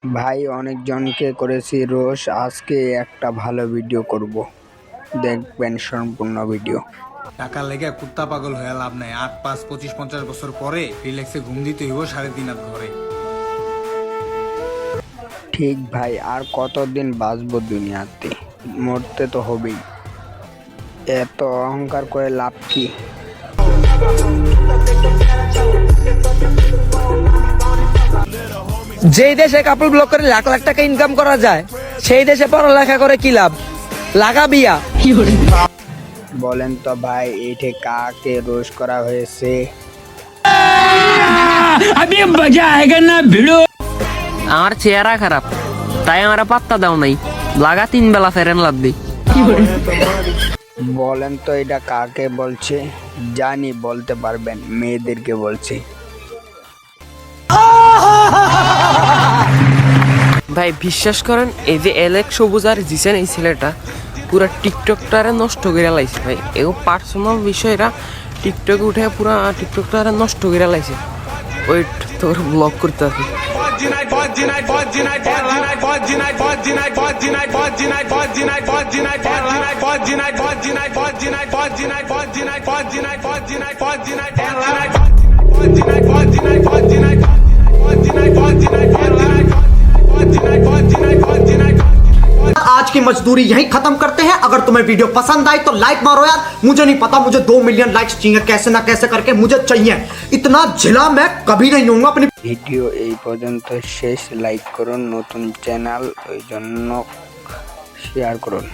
ভাই অনেকজনকে করেছি রোস্ট, আজকে একটা ভালো ভিডিও করব, দেখবেন সম্পূর্ণ ভিডিও। টাকার লেগে কুত্তা পাগল হয়ে লাভ নাই। 8, 5, 25, 50 বছর পরে রিল্যাক্সে ঘুম দিতে হইব 3.5 হাত ঘরে। ঠিক ভাই, আর কতদিন বাঁচবো দুনিয়াতে, মরতে তো হবেই, এত অহংকার করে লাভ কি? যেই দেশে কাপড় ব্লক করে লাখ লাখ টাকা ইনকাম করা যায়, সেই দেশে পড়ালেখা করে কি লাভ? লাগা বিয়া। বলেন তো ভাই, এইটে কাকে রোস্ট করা হয়েছে? আমার চেহারা খারাপ, তাই আমার পাত্তা দাও নাই। লাগা 3 বেলা ফেরেন লাগবে। বলেন তো এটা কাকে বলছে? জানি বলতে পারবেন, মেয়েদেরকে বলছে। ভাই বিশ্বাস করেন, এই যে এলেক্স সবুজ আর জিসেন, এই ছেলেটা পুরা টিকটকটারে নষ্ট করে লাইছে ভাই। এও পার্সোনাল বিষয়টা টিকটকে উঠে পুরা টিকটকটারে নষ্ট করে লাইছে। ওয়েট, তোর ব্লগ করতে হবে। आज की मजदूरी यहीं खत्म करते हैं। अगर तुम्हें वीडियो पसंद आई तो लाइक मारो यार। मुझे नहीं पता, मुझे 2 मिलियन लाइक्स चाहिए, कैसे ना कैसे करके मुझे चाहिए। इतना झिला मैं कभी नहीं होऊंगा अपनी। ভিডিও এই পর্যন্ত শেষ। লাইক করুন, নতুন চ্যানেল ওই জন্য শেয়ার করুন।